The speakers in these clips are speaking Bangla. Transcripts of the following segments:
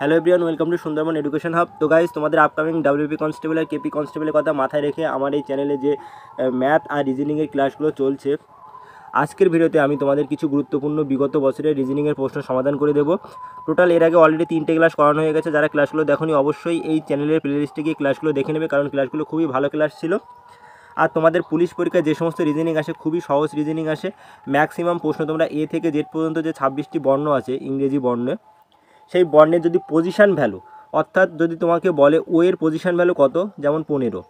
Hello everyone, welcome to Sundarban education hub. তো গাইস, তোমাদের আপকামিং ডাব্লিউপি কনস্টেবল আর কেপি কনস্টেবলের কথা মাথায় রেখে আমার এই চ্যানেলে যে ম্যাথ আর রিজনিংয়ের ক্লাসগুলো চলছে, আজকের ভিডিওতে আমি তোমাদের কিছু গুরুত্বপূর্ণ বিগত বছরের রিজনিংয়ের প্রশ্ন সমাধান করে দেবো। টোটাল এর আগে অলরেডি 3টে ক্লাস করানো হয়ে গেছে। যারা ক্লাসগুলো দেখোনি অবশ্যই এই চ্যানেলের প্লেলিস্টে গিয়ে ক্লাসগুলো দেখে নেবে, কারণ ক্লাসগুলো খুবই ভালো ক্লাস ছিল। আর তোমাদের পুলিশ পরীক্ষায় যে সমস্ত রিজনিং আসে খুবই সহজ রিজনিং আসে। ম্যাক্সিমাম প্রশ্ন তোমরা এ থেকে জেড পর্যন্ত যে 26টি বর্ণ আছে ইংরেজি বর্ণে, সেই বর্ণের যদি পজিশান ভ্যালু, অর্থাৎ যদি তোমাকে বলে ও এর পজিশান ভ্যালু কত, যেমন 15,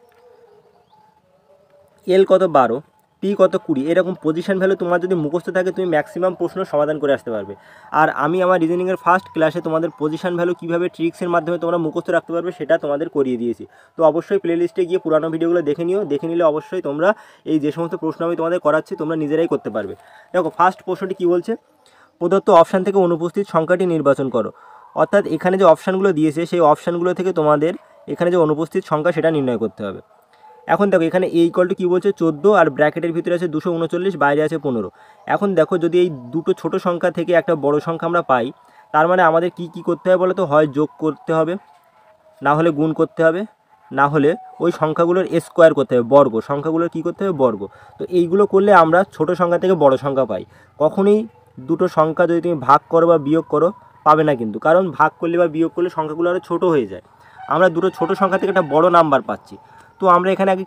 এল কত 12, টি কত 20, এরকম পজিশান ভ্যালু তোমার যদি মুখস্থ থাকে তুমি ম্যাক্সিমাম প্রশ্ন সমাধান করে আসতে পারবে। আর আমি আমার রিজনিংয়ের ফার্স্ট ক্লাসে তোমাদের পজিশান ভ্যালু কীভাবে ট্রিক্সের মাধ্যমে তোমরা মুখস্থ রাখতে পারবে সেটা তোমাদের করিয়ে দিয়েছি। তো অবশ্যই প্লেলিস্টে গিয়ে পুরানো ভিডিওগুলো দেখে নিও, দেখে নিলে অবশ্যই তোমরা এই যে সমস্ত প্রশ্ন আমি তোমাদের করাচ্ছি তোমরা নিজেরাই করতে পারবে। দেখো ফার্স্ট প্রশ্নটি কী বলছে, প্রদত্ত অপশান থেকে অনুপস্থিত সংখ্যাটি নির্বাচন করো। অর্থাৎ এখানে যে অপশানগুলো দিয়েছে সেই অপশানগুলো থেকে তোমাদের এখানে যে অনুপস্থিত সংখ্যা সেটা নির্ণয় করতে হবে। এখন দেখো এখানে এ ইকুয়াল টু কী বলছে 14, আর ব্র্যাকেটের ভিতরে আছে 239, বাইরে আছে 15। এখন দেখো যদি এই দুটো ছোট সংখ্যা থেকে একটা বড় সংখ্যা আমরা পাই, তার মানে আমাদের কি করতে হবে বলো তো? হয় যোগ করতে হবে, না হলে গুণ করতে হবে, না হলে ওই সংখ্যাগুলোর স্কোয়ার করতে হবে, বর্গ। সংখ্যাগুলোর কী করতে হবে? বর্গ। তো এইগুলো করলে আমরা ছোট সংখ্যা থেকে বড় সংখ্যা পাই। কখনোই দুটো সংখ্যা যদি তুমি ভাগ করো বা বিয়োগ করো পাবে না কিন্তু, কারণ ভাগ করলে বা বিয়োগ করলে সংখ্যাগুলো আরও ছোটো হয়ে যায়। আমরা দুটো ছোট সংখ্যা থেকে একটা বড় নাম্বার পাচ্ছি। তো আমরা এখানে আগে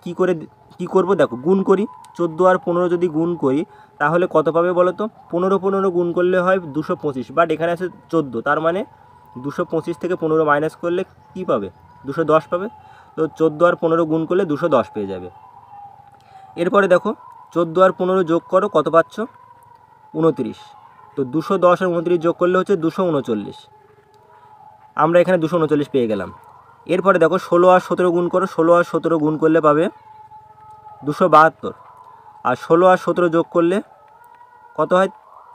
কী করব দেখো, গুণ করি। 14 আর 15 যদি গুণ করি তাহলে কত পাবে বলো তো? 15 গুণ করলে হয় 225, বাট এখানে আছে 14, তার মানে 225 থেকে 15 মাইনাস করলে কী পাবে? 210 পাবে। তো 14 আর 15 গুণ করলে 210 পেয়ে যাবে। এরপরে দেখো 14 আর 15 যোগ করো, কত পাচ্ছ? 29। তো 210 আর 29 যোগ করলে হচ্ছে 239। আমরা এখানে 239 পেয়ে গেলাম। এরপরে দেখো 16 আর 17 গুণ করো, 16 আর 17 গুণ করলে পাবে 272। আর 16 আর 17 যোগ করলে কত হয়?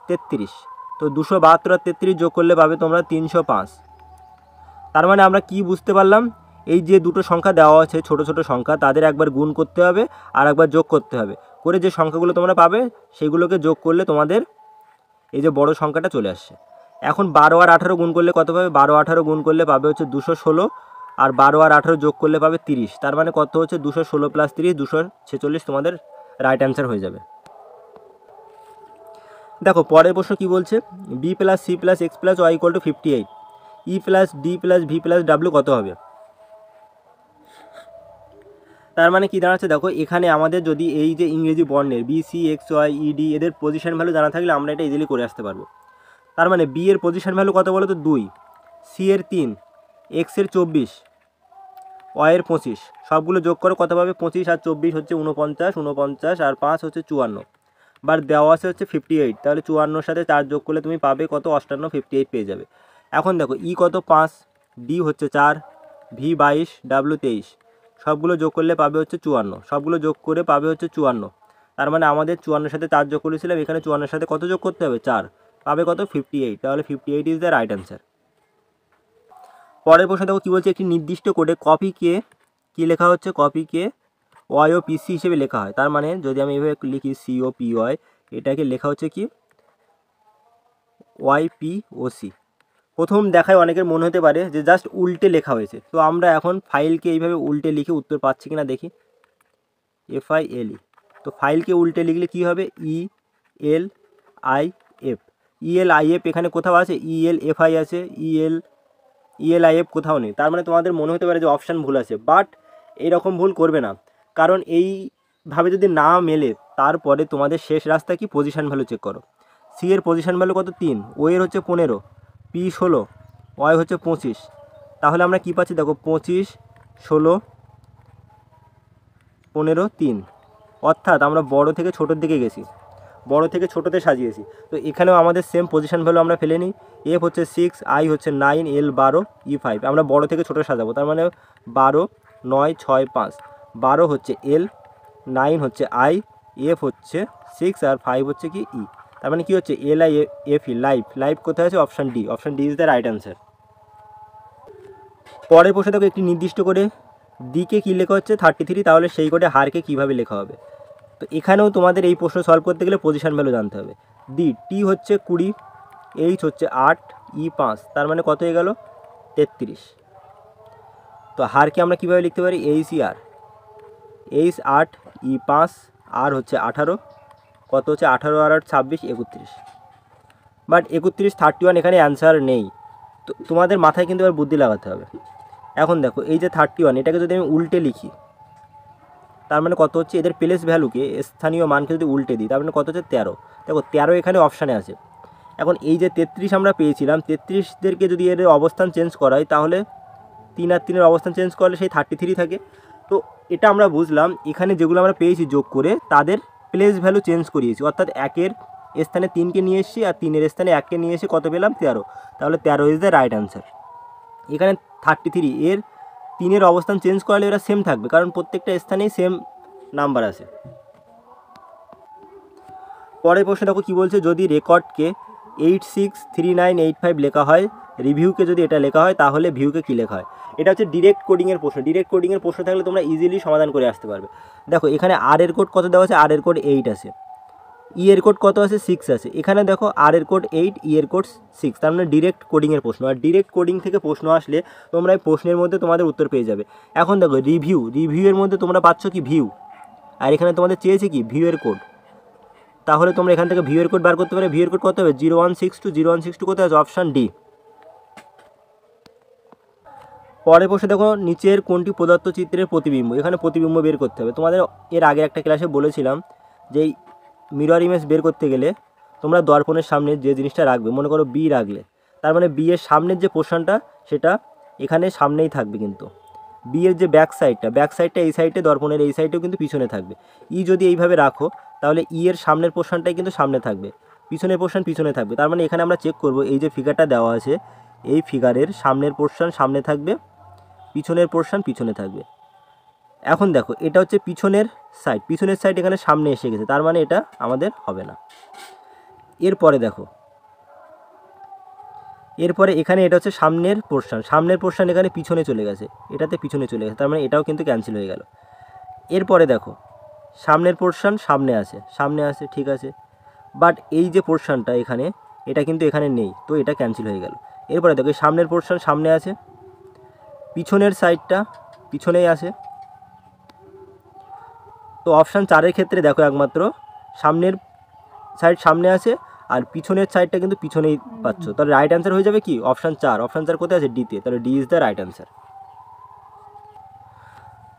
33। তো 272 আর 33 যোগ করলে পাবে তোমরা 305। তার মানে আমরা কি বুঝতে পারলাম? এই যে দুটো সংখ্যা দেওয়া আছে ছোট ছোট সংখ্যা, তাদের একবার গুণ করতে হবে আর একবার যোগ করতে হবে, করে যে সংখ্যাগুলো তোমরা পাবে সেগুলোকে যোগ করলে তোমাদের এই যে বড় সংখ্যাটা চলে আসছে। এখন 12 আর 18 গুণ করলে কত পাবে? 12 18 গুণ করলে পাবে হচ্ছে 216, আর 12 আর 18 যোগ করলে পাবে 30। তার মানে কত হচ্ছে? 216 প্লাস 30, 246 তোমাদের রাইট অ্যান্সার হয়ে যাবে। দেখো পরের প্রশ্ন কী বলছে, B plus C plus X plus Y equal to 58, E plus D plus V plus W কত হবে? তার মানে কি দাঁড়াচ্ছে দেখো, এখানে আমাদের যদি এই যে ইংরেজি বর্ণের B C X Y E D এদের পজিশন ভ্যালু জানা থাকলে আমরা এটা ইজিলি করে আসতে পারবো। তার মানে বি এর পজিশন ভ্যালু কত বলো তো? 2, সি এর 3, এক্স এর 24, ওয়াই এর 25। সবগুলো যোগ করো, কত পাবে? 25 আর 24 হচ্ছে 49, 49 আর 5 হচ্ছে 54, বার দেওয়া আছে হচ্ছে 58। তাহলে 54-র সাথে 4 যোগ করলে তুমি পাবে কত? 58, 58 পেয়ে যাবে। এখন দেখো ই কত? 5, ডি হচ্ছে 4, ভি 22, ডাব্লিউ 23। সবগুলো যোগ করলে পাবে হচ্ছে 54, সবগুলো যোগ করে পাবে হচ্ছে 54। তার মানে আমাদের 54-র সাথে 4 যোগ করেছিলাম, এখানে 54-র সাথে কত যোগ করতে হবে? 4, পাবে কত? 58। তাহলে 58 ইজ দ্য রাইট অ্যান্সার। পরের প্রশ্ন দেখো কী বলছে, একটি নির্দিষ্ট কোডে কপিকে কী লেখা হচ্ছে? কপিকে ওয়াই ও পিসি হিসেবে লেখা হয়। তার মানে যদি আমি এভাবে লিখি সি ও পি ওয়াই, এটাকে লেখা হচ্ছে কি? ওয়াই পি ও সি। প্রথম দেখায় অনেকের মনে হতে পারে যে জাস্ট উল্টে লেখা হয়েছে। তো আমরা এখন ফাইলকে এইভাবে উল্টে লিখে উত্তর পাচ্ছি কিনা দেখি। FILE, তো ফাইলকে উল্টে লিখলে কি হবে? ELIF, ELIF এখানে কোথাও আছে? ELFI আছে, ELIF কোথাও নেই। তার মানে তোমাদের মনে হতে পারে যে অপশান ভুল আছে, বাট এইরকম ভুল করবে না, কারণ এইভাবে যদি না মেলে তারপরে তোমাদের শেষ রাস্তা কি? পজিশান ভ্যালু চেক করো। সি এর পজিশান ভ্যালু কত? 3, ও এর হচ্ছে 15, পি 16, ওয়াই হচ্ছে 25। তাহলে আমরা কি পাচ্ছি দেখো, 25, 16, 15, 3। অর্থাৎ আমরা বড় থেকে ছোটোর দিকে গেছি, বড় থেকে ছোটোতে সাজিয়েছি। তো এখানেও আমাদের সেম পজিশান ভ্যালু আমরা ফেলে নিই। এফ হচ্ছে 6, আই হচ্ছে 9, এল 12, ই 5। আমরা বড় থেকে ছোটো সাজাবো, তার মানে 12, 9, 6, 5। 12 হচ্ছে এল, 9 হচ্ছে আই, এফ হচ্ছে 6, আর 5 হচ্ছে কি? ই। তার মানে কী হচ্ছে? LIFE, লাইফ কোথায় আছে? Option D, option D is the right answer. পরের প্রশ্ন দেখো, একটি নির্দিষ্ট করে দিকে কী লেখা হচ্ছে? 33, তাহলে সেই কোডে হারকে কীভাবে লেখা হবে? তো এখানেও তোমাদের এই প্রশ্ন সলভ করতে গেলে পজিশান ভ্যালু জানতে হবে। টি হচ্ছে 20, এইচ হচ্ছে 8, ই 5, তার মানে কত হয়ে গেল? 33। তো হারকে আমরা কীভাবে লিখতে পারি, এইচ আর, এইচ 8, ই 5, আর হচ্ছে 18, কত হচ্ছে 18 আর 8 26, 31। বাট 31 31 এখানে অ্যান্সার নেই। তো তোমাদের মাথায় কিন্তু এবার বুদ্ধি লাগাতে হবে। এখন দেখো এই যে 31, এটাকে যদি আমি উল্টে লিখি তার মানে কত হচ্ছে, এদের প্লেস ভ্যালুকে স্থানীয় মানকে যদি উল্টে দিই তার মানে কত হচ্ছে 13। দেখো 13 এখানে অপশানে আছে। এখন এই যে 33 আমরা পেয়েছিলাম, 33দেরকে যদি এর অবস্থান চেঞ্জ করাই তাহলে 3 আর 3-এর অবস্থান চেঞ্জ করলে সেই 33 থাকে। তো এটা আমরা বুঝলাম এখানে যেগুলো আমরা পেয়েছি যোগ করে তাদের প্লেস ভ্যালু চেঞ্জ করিয়েছি, অর্থাৎ 1-এর স্থানে 3কে নিয়ে এসেছি আর 3-এর স্থানে 1কে নিয়ে এসে কত পেলাম, 13। তাহলে 13 ইজ দ্য রাইট অ্যান্সার। এখানে 33 এর 3-এর অবস্থান চেঞ্জ করলে এরা সেম থাকবে, কারণ প্রত্যেকটা স্থানেই সেম নাম্বার আছে। পরের প্রশ্ন দেখো কী বলছে, যদি রেকর্ডকে 863985 লেখা হয়, রিভিউকে যদি এটা লেখা হয় তাহলে ভিউকে কী লেখা হয়। এটা হচ্ছে ডিরেক্ট কোডিংয়ের প্রশ্ন। ডিরেক্ট কোডিংয়ের প্রশ্ন থাকলে তোমরা ইজিলি সমাধান করে আসতে পারবে। দেখো এখানে আর এর কোড কত দেওয়া আছে, আর এর কোড 8 আছে, ই এর কোড কত আছে, 6 আছে। এখানে দেখো আর এর কোড 8, ই এর কোড 6, তার মানে ডিরেক্ট কোডিংয়ের প্রশ্ন। আর ডিরেক্ট কোডিং থেকে প্রশ্ন আসলে তোমরা এই প্রশ্নের মধ্যে তোমাদের উত্তর পেয়ে যাবে। এখন দেখো রিভিউয়ের মধ্যে তোমরা পাচ্ছ কি ভিউ, আর এখানে তোমাদের চেয়েছে কি ভিউয়ের কোড। তাহলে তোমরা এখান থেকে ভিউয়ের কোড বার করতে পারবে। ভিউয়ের কোড কত হবে, 0162, কোথায় আছে, অপশান ডি। পরের প্রশ্ন দেখো, নিচের কোনটি প্রদত্ত চিত্রের প্রতিবিম্ব। এখানে প্রতিবিম্ব বের করতে হবে। তোমাদের এর আগে একটা ক্লাসে বলেছিলাম যে এই মিরর ইমেজ বের করতে গেলে তোমরা দর্পণের সামনে যে জিনিসটা রাখবে, মনে করো বি রাখলে, তার মানে বি এর সামনের যে পোর্শনটা সেটা এখানে সামনেই থাকবে, কিন্তু বি এর যে ব্যাক সাইডটা এই সাইডে, দর্পণের এই সাইডেও কিন্তু পিছনে থাকবে। ই যদি এইভাবে রাখো তাহলে ই এর সামনের পোর্শনটাই কিন্তু সামনে থাকবে, পিছনের পোর্শন পিছনে থাকবে। তার মানে এখানে আমরা চেক করব, এই যে ফিগারটা দেওয়া আছে এই ফিগারের সামনের পোর্শন সামনে থাকবে, পিছনের পোর্শন পিছনে থাকবে। এখন দেখো এটা হচ্ছে পিছনের সাইড এখানে সামনে এসে গেছে, তার মানে এটা আমাদের হবে না। এরপরে দেখো, এরপরে এখানে এটা হচ্ছে সামনের পোর্শন এখানে পিছনে চলে গেছে, এটাতে পিছনে চলে গেছে, তার মানে এটাও কিন্তু ক্যান্সেল হয়ে গেল। এরপরে দেখো সামনের পোর্শন সামনে আছে, ঠিক আছে, বাট এই যে পোর্শনটা এখানে, এটা কিন্তু এখানে নেই, তো এটা ক্যান্সেল হয়ে গেল। এরপরে দেখো এই সামনের পোর্শন সামনে আছে, পিছনের সাইডটা পিছনেই আছে। তো অপশান 4-এর ক্ষেত্রে দেখো একমাত্র সামনের সাইড সামনে আছে আর পিছনের সাইডটা কিন্তু পিছনেই পাচ্ছ, তাহলে রাইট অ্যান্সার হয়ে যাবে কি অপশান 4। অপশান 4 কোথায় আছে, ডিতে, তাহলে D is the right answer.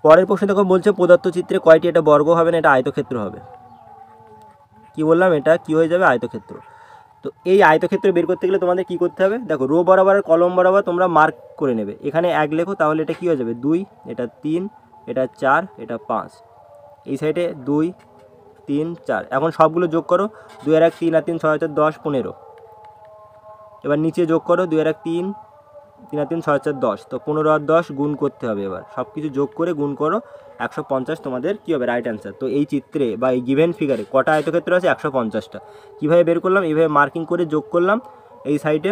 পরের প্রশ্ন দেখো বলছে, প্রদত্ত চিত্রে কয়টি, এটা বর্গ হবে না, এটা আয়তক্ষেত্র হবে। কি বললাম, এটা কি হয়ে যাবে, আয়তক্ষেত্র। তো এই আয়তক্ষেত্র বের করতে গেলে তোমাদের কি করতে হবে, দেখো রো বরাবর আর কলম বরাবর তোমরা মার্ক করে নেবে। এখানে 1 লেখো তাহলে এটা কি হয়ে যাবে 2, এটা 3, এটা 4, এটা 5, এই সাইডে 2, 3, 4। এখন সবগুলো যোগ করো, 2 আর 1 3 আর 3 6 4 10 15। এবার নিচে যোগ করো, 2 আর 1 3, 3 আর 3 6 4 10। তো 15 আর 10 গুণ করতে হবে। এবার সব কিছু যোগ করে গুণ করো, 150 তোমাদের কী হবে, রাইট অ্যান্সার। তো এই চিত্রে বা এই গিভেন ফিগারে কটা আয়তক্ষেত্র আছে, 150টা। কীভাবে বের করলাম, এইভাবে মার্কিং করে যোগ করলাম। এই সাইডে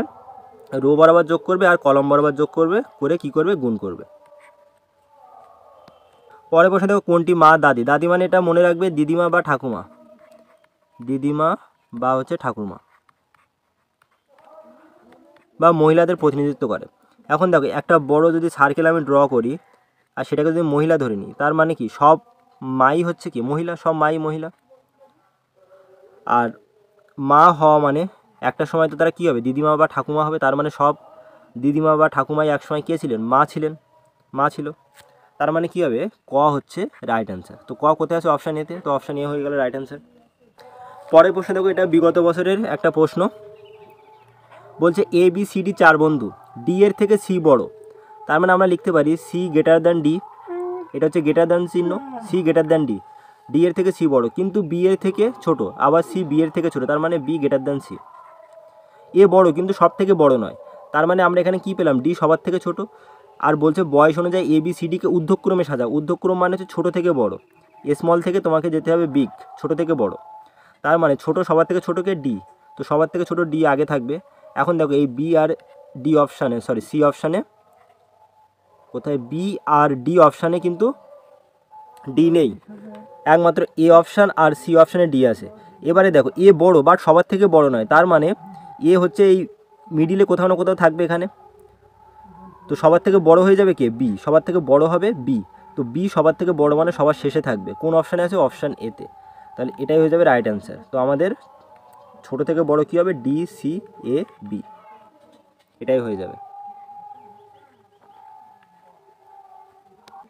রো বরাবর যোগ করবে আর কলম বরাবর যোগ করবে, করে কী করবে, গুণ করবে। পরের প্রশ্ন দেখো, কোনটি মা দাদি। দাদি মানে এটা মনে রাখবে দিদিমা বা ঠাকুমা, দিদিমা বা হচ্ছে ঠাকুমা বা মহিলাদের প্রতিনিধিত্ব করে। এখন দেখো একটা বড় যদি সার্কেল আমি ড্র করি আর সেটাকে যদি মহিলা ধরে নিই, তার মানে কি সব মাই হচ্ছে কি মহিলা, সব মাই মহিলা। আর মা হওয়া মানে একটা সময় তো তারা কী হবে, দিদিমা বা ঠাকুমা হবে, তার মানে সব দিদিমা বা ঠাকুমাই একসময় কে ছিলেন, মা ছিল। তার মানে কী হবে, ক হচ্ছে রাইট অ্যান্সার। তো ক কোথায় আছে, অপশান এতে, তো অপশান এ হয়ে গেল রাইট অ্যান্সার। পরের প্রশ্ন দেখো, এটা বিগত বছরের একটা প্রশ্ন। বলছে এ বি সি ডি 4 বন্ধু, ডি এর থেকে সি বড়, তার মানে আমরা লিখতে পারি সি গ্রেটার দ্যান ডি, এটা হচ্ছে গ্রেটার দ্যান চিহ্ন, C greater than D, D এর থেকে সি বড় কিন্তু বি এর থেকে ছোট, আবার সি বি এর থেকে ছোট, তার মানে বি গ্রেটার দ্যান সি। এ বড় কিন্তু সব থেকে বড় নয়, তার মানে আমরা এখানে কি পেলাম, ডি সবার থেকে ছোট। আর বলছে বয়স অনুযায়ী এ বি সি ডিকে ঊর্ধ্বক্রমে সাজাও। ঊর্ধ্বক্রম মানে হচ্ছে ছোটো থেকে বড়, স্মল থেকে তোমাকে যেতে হবে বিগ, ছোটো থেকে বড়। তার মানে ছোট সবার থেকে ছোটোকে ডি, তো সবার থেকে ছোট ডি আগে থাকবে। এখন দেখো এই বি আর ডি অপশানে, সি অপশানে, কোথায় বি আর ডি অপশানে কিন্তু ডি নেই, একমাত্র এ অপশান আর সি অপশানে ডি আছে। এবারে দেখো এ বড় বাট সবার থেকে বড় নয়, তার মানে এ হচ্ছে এই মিডিলে কোথাও না কোথাও থাকবে এখানে। তো সবার থেকে বড় হয়ে যাবে কে? বি। সবার থেকে বড় হবে বি। তো বি সবার থেকে বড় মানে সবার শেষে থাকবে। কোন অপশানে আছে? অপশান এতে। তাহলে এটাই হয়ে যাবে রাইট অ্যান্সার। তো আমাদের ছোট থেকে বড় কী হবে? ডি, সি, এ, বি, এটাই হয়ে যাবে।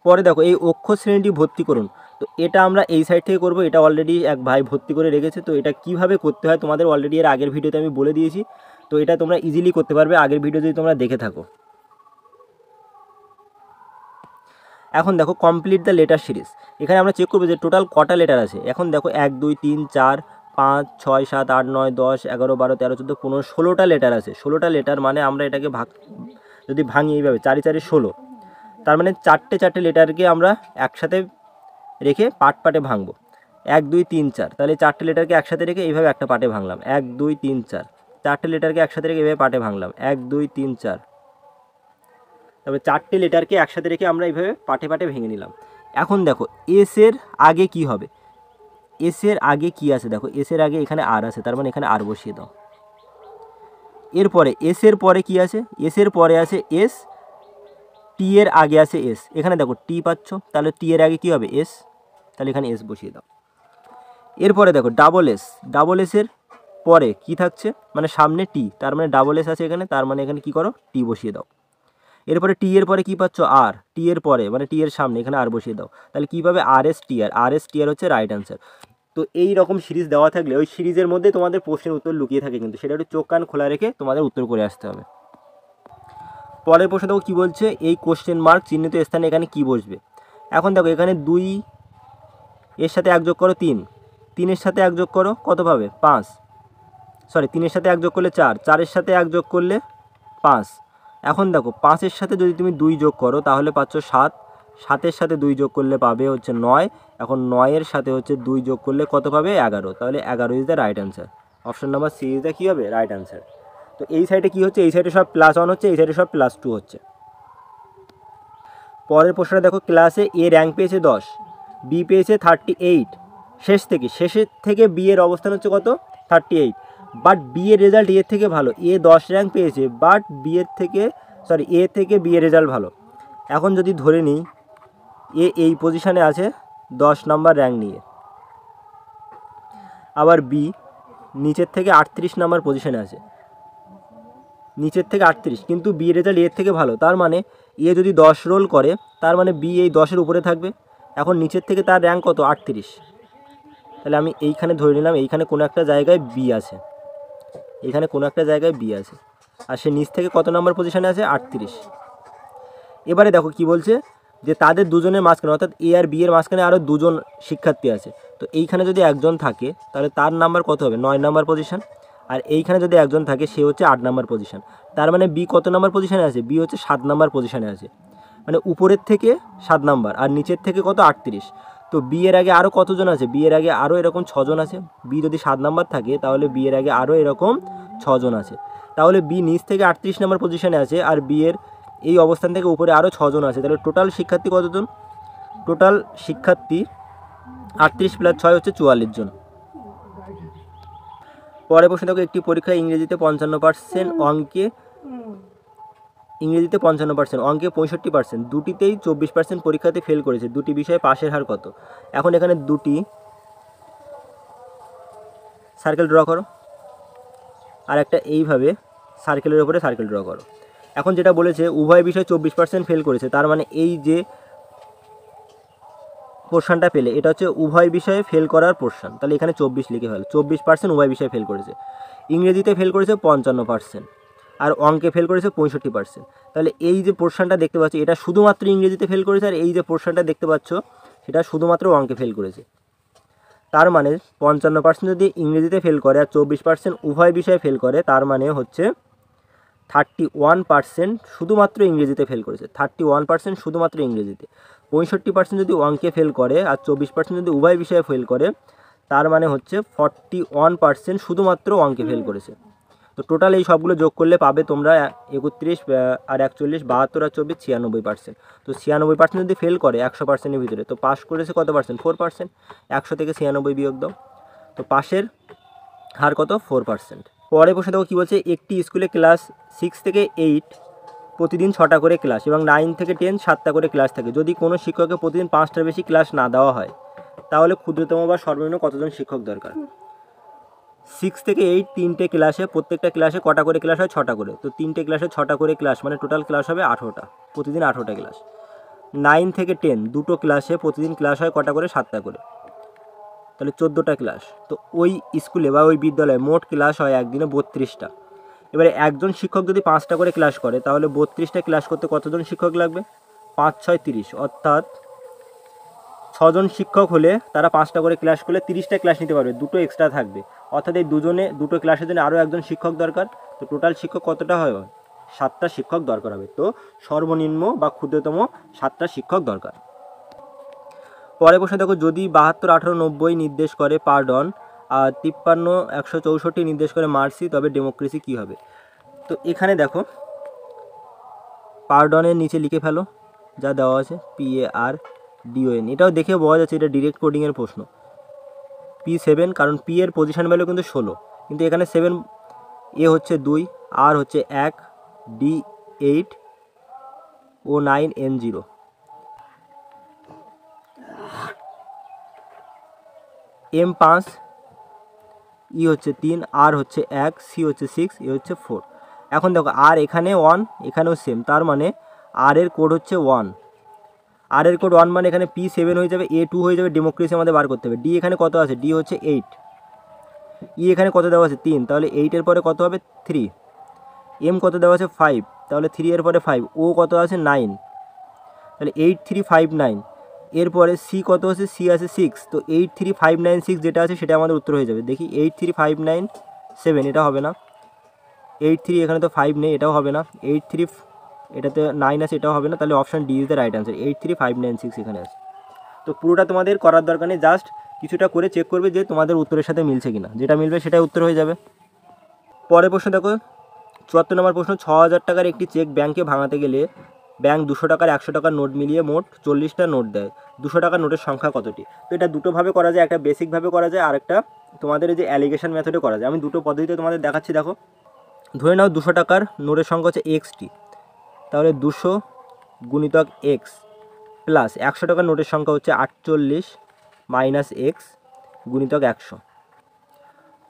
পরে দেখো এই অক্ষর শ্রেণীটি ভর্তি করুন। তো এটা আমরা এই সাইড থেকে করব। এটা অলরেডি এক ভাই ভর্তি করে রেখেছে। তো এটা কিভাবে করতে হয় তোমাদের অলরেডি এর আগের ভিডিওতে আমি বলে দিয়েছি। তো এটা তোমরা ইজিলি করতে পারবে আগের ভিডিও যদি তোমরা দেখে থাকো। এখন দেখো কমপ্লিট দ্য লেটার সিরিজ। এখানে আমরা চেক করবো যে টোটাল কটা লেটার আছে। এখন দেখো 1 2 3 4 5 6 7 8 9 10 11 12 13 14 15 16টা লেটার আছে। 16টা লেটার মানে আমরা এটাকে যদি ভাঙি এইভাবে 4 4 16, তার মানে চারটে লেটারকে আমরা একসাথে রেখে পাটে ভাঙবো। 1 2 3 4, তাহলে চারটে লেটারকে একসাথে রেখে এইভাবে একটা পাটে ভাঙলাম। 1 2 3 4, চারটে লেটারকে একসাথে রেখে এইভাবে পাটে ভাঙলাম। 1 2 3 4, তবে চারটে লেটারকে একসাথে রেখে আমরা এইভাবে পাটে ভেঙে নিলাম। এখন দেখো এস এর আগে কি হবে? এস এর আগে কি আছে? দেখো এস এর আগে এখানে আর আছে, তার মানে এখানে আর বসিয়ে দাও। এরপরে এস এর পরে কি আছে? এস এর পরে আছে এস, টি এর আগে আছে এস। এখানে দেখো টি পাচ্ছ, তাহলে টি এর আগে কি হবে? এস, তাহলে এখানে এস বসিয়ে দাও। এরপরে দেখো ডাবল এস, ডাবল এসের পরে কি থাকছে? মানে সামনে টি, তার মানে ডাবল এস আছে এখানে, তার মানে এখানে কি করো? টি বসিয়ে দাও। এরপরে টি এর পরে কি পাচ্ছ? আর। টি এর পরে মানে টি এর সামনে এখানে আর বসিয়ে দাও। তাহলে কী পাবে? আর এস টি আর। আর এস টি আর হচ্ছে রাইট অ্যান্সার। তো এই রকম সিরিজ দেওয়া থাকলে ওই সিরিজের মধ্যে তোমাদের প্রশ্নের উত্তর লুকিয়ে থাকে, কিন্তু সেটা একটু চোখ কান খোলা রেখে তোমাদের উত্তর করে আসতে হবে। পরের প্রশ্ন দেখো কী বলছে, এই কোশ্চেন মার্ক চিহ্নিত স্থানে এখানে কি বসবে। এখন দেখো এখানে 2 এর সাথে 1 যোগ করো 3, 3 সাথে 1 যোগ করো কত পাবে? 5, সরি 3 সাথে 1 যোগ করলে 4, 4 সাথে 1 যোগ করলে 5। এখন দেখো 5 সাথে যদি তুমি 2 যোগ করো তাহলে পাচ্ছ 7, 7 সাথে 2 যোগ করলে পাবে হচ্ছে 9। এখন 9 সাথে হচ্ছে 2 যোগ করলে কত পাবে? 11। তাহলে 11 is the right answer. Option number C is the কী হবে? Right answer. তো এই সাইডে কী হচ্ছে? এই সাইডে সব +1 হচ্ছে, এই সাইডে সব +2 হচ্ছে। পরের প্রশ্নটা দেখো, ক্লাসে এ র্যাঙ্ক পেয়েছে 10, বি পেয়েছে 38। শেষের থেকে বি এর অবস্থান হচ্ছে কত? 38। বাট বি এর রেজাল্ট এর থেকে ভালো। এ 10 র্যাঙ্ক পেয়েছে, বাট এ থেকে বি এর রেজাল্ট ভালো। এখন যদি ধরে নিই এ এই পজিশানে আছে 10 নাম্বার র্যাঙ্ক নিয়ে, আবার বি নিচের থেকে 38 নাম্বার পজিশানে আছে, নিচের থেকে 38, কিন্তু বি এর রেজাল্ট এর থেকে ভালো। তার মানে এ যদি 10 রোল করে তার মানে বি এই 10-এর উপরে থাকবে। এখন নিচের থেকে তার র্যাঙ্ক কত? 38। তাহলে আমি এইখানে ধরে নিলাম এইখানে কোনো একটা জায়গায় বি আছে, এখানে কোনো একটা জায়গায় বি আছে, আর সে নিচ থেকে কত নাম্বার পজিশানে আছে? 38। এবারে দেখো কি বলছে, যে তাদের দুজনের মাঝখানে অর্থাৎ এ আর বি এর মাঝখানে আরও দুজন শিক্ষার্থী আছে। তো এইখানে যদি একজন থাকে তাহলে তার নাম্বার কত হবে? 9 নাম্বার পজিশান। আর এইখানে যদি একজন থাকে সে হচ্ছে 8 নাম্বার পজিশান। তার মানে বি কত নাম্বার পজিশানে আছে? বি হচ্ছে 7 নাম্বার পজিশানে আছে। মানে উপরের থেকে 7 নাম্বার আর নিচের থেকে কত? 38। তো বি এর আগে আরও কতজন আছে? বি এর আগে আরও এরকম 6 জন আছে। বি যদি 7 নাম্বার থাকে তাহলে বি এর আগে আরও এরকম 6 জন আছে। তাহলে বি নিচ থেকে 38 নাম্বার পজিশানে আছে, আর বি এর এই অবস্থান থেকে উপরে আরও 6 জন আছে। তাহলে টোটাল শিক্ষার্থী কতজন? টোটাল শিক্ষার্থী 38 + 6 হচ্ছে 44 জন। পরে প্রশ্ন দেখো, একটি পরীক্ষায় ইংরেজিতে 55%, অঙ্কে 55%, অঙ্কে 65%, দুটিতেই 24% পরীক্ষাতে ফেল করেছে। দুটি বিষয়ে পাশের হার কত? এখন এখানে দুটি সার্কেল ড্র করো, আর একটা এইভাবে সার্কেলের উপরে সার্কেল ড্র করো। এখন যেটা বলেছে উভয় বিষয়ে 24% ফেল করেছে, তার মানে এই যে পোর্শনটা পেলে এটা হচ্ছে উভয় বিষয়ে ফেল করার পোর্শন। তাহলে এখানে 24 লিখে ফেল। 24% উভয় বিষয়ে ফেল করেছে। ইংরেজিতে ফেল করেছে 55%, আর অঙ্কে ফেল করেছে 65%। তাহলে এই যে পোর্শনটা দেখতে পাচ্ছ এটা শুধুমাত্র ইংরেজিতে ফেল করেছে, আর এই যে পোর্শনটা দেখতে পাচ্ছ সেটা শুধুমাত্র অঙ্কে ফেল করেছে। তার মানে 55% যদি ইংরেজিতে ফেল করে আর 24% উভয় বিষয়ে ফেল করে, তার মানে হচ্ছে 31% শুধুমাত্র ইংরেজিতে ফেল করেছে। 31% শুধুমাত্র ইংরেজিতে। 65% যদি অঙ্কে ফেল করে আর 24% যদি উভয় বিষয়ে ফেল করে, তার মানে হচ্ছে 41% শুধুমাত্র অঙ্কে ফেল করেছে। তো টোটাল এই সবগুলো যোগ করলে পাবে তোমরা 31 আর 41, 72 আর 24, 96%। তো 96% যদি ফেল করে 100%-এর ভিতরে, তো পাস করেছে কত পার্সেন্ট? 4%। 100 থেকে 96 বিয়োগ দাও, তো পাশের হার কত? 4%। পরে বসে দেখো কী বলছে, একটি স্কুলে ক্লাস 6 থেকে 8 প্রতিদিন 6টা করে ক্লাস এবং 9 থেকে 10 7টা করে ক্লাস থাকে। যদি কোনো শিক্ষককে প্রতিদিন 5টার বেশি ক্লাস না দেওয়া হয় তাহলে ক্ষুদ্রতম বা সর্বনিম্ন কতজন শিক্ষক দরকার? 6 থেকে 8 3টে ক্লাসে, প্রত্যেকটা ক্লাসে কটা করে ক্লাস হয়? 6টা করে। তো 3টে ক্লাসে 6টা করে ক্লাস মানে টোটাল ক্লাস হবে 18টা, প্রতিদিন 18টা ক্লাস। 9 থেকে 10 দুটো ক্লাসে প্রতিদিন ক্লাস হয় কটা করে? 7টা করে, তাহলে 14টা ক্লাস। তো ওই স্কুলে বা ওই বিদ্যালয়ে মোট ক্লাস হয় একদিনে 32টা। এবারে একজন শিক্ষক যদি 5টা করে ক্লাস করে তাহলে 32টা ক্লাস করতে কতজন শিক্ষক লাগবে? 5 6 30, অর্থাৎ 6জন শিক্ষক হলে তারা 5টা করে ক্লাস করলে 30টা ক্লাস নিতে পারবে, দুটো এক্সট্রা থাকবে। অর্থাৎ এই দুটো ক্লাসের জন্য আরও একজন শিক্ষক দরকার। তো টোটাল শিক্ষক কতটা হবে? 7টা শিক্ষক দরকার হবে। তো সর্বনিম্ন বা ক্ষুদ্রতম 7টা শিক্ষক দরকার। পরে প্রশ্ন দেখো, যদি 72 18 90 নির্দেশ করে পার্ডন আর 53 164 নির্দেশ করে মার্সি, তবে ডেমোক্রেসি কী হবে? তো এখানে দেখো পার্ডনের নিচে লিখে ফেলো যা দেওয়া আছে, PARDON। এটাও দেখে বোঝা যাচ্ছে এটা ডিরেক্ট কোডিংয়ের প্রশ্ন। P7, কারণ P এর পজিশন ভ্যালু কিন্তু 16, কিন্তু এখানে 7, A হচ্ছে 2, R হচ্ছে 1, D 8, O 9, N 0। M 5, E হচ্ছে 3, R হচ্ছে 1, C হচ্ছে 6, A হচ্ছে 4। এখন দেখো R এখানে 1, এখানেও সেম, তার মানে R এর কোড হচ্ছে 1। আর এর কোড 1 মানে এখানে P7 হয়ে যাবে, A 2 হয়ে যাবে, ডেমোক্রেসি আমাদের বার করতে হবে। D এখানে কত আছে? D হচ্ছে 8, E এখানে কত দেওয়া আছে? 3, তাহলে 8 এর পরে কত হবে? 3। M কত দেওয়া আছে? 5, তাহলে 3 এর পরে 5। O কত আছে? 9, তাহলে 8 3 5 9। এরপরে C কত আছে? C আছে 6, তো 8 3 5 9 6 যেটা আছে সেটা আমাদের উত্তর হয়ে যাবে। দেখি 8 3 5 9 7, এটা হবে না। 8 3 এখানে তো 5 নেই, এটাও হবে না। 8 3 এটাতে 9 আছে, এটাও হবে না। তাহলে option D is the right answer. 8 3 5 9 6 এখানে আছে। তো পুরোটা তোমাদের করার দরকার নেই, জাস্ট কিছুটা করে চেক করবে যে তোমাদের উত্তরের সাথে মিলছে কিনা, যেটা মিলবে সেটাই উত্তর হয়ে যাবে। পরের প্রশ্ন দেখো 74 নম্বর প্রশ্ন, 6000 টাকার একটি চেক ব্যাংকে ভাঙাতে গেলে ব্যাংক 200 টাকার 100 টাকার নোট মিলিয়ে মোট 40টা নোট দেয়। 200 টাকার নোটের সংখ্যা কতটি? তো এটা দুটোভাবে করা যায়, একটা বেসিকভাবে করা যায় আর একটা তোমাদের এই যে অ্যালিগেশন মেথডে করা যায়। আমি দুটো পদ্ধতিতে তোমাদের দেখাচ্ছি। দেখো, ধরে নাও 200 টাকার নোটের সংখ্যা হচ্ছে এক্সটি, তাহলে 200 গুণিতক এক্স প্লাস 100 টাকার নোটের সংখ্যা হচ্ছে 48 মাইনাস এক্স গুণিতক 100।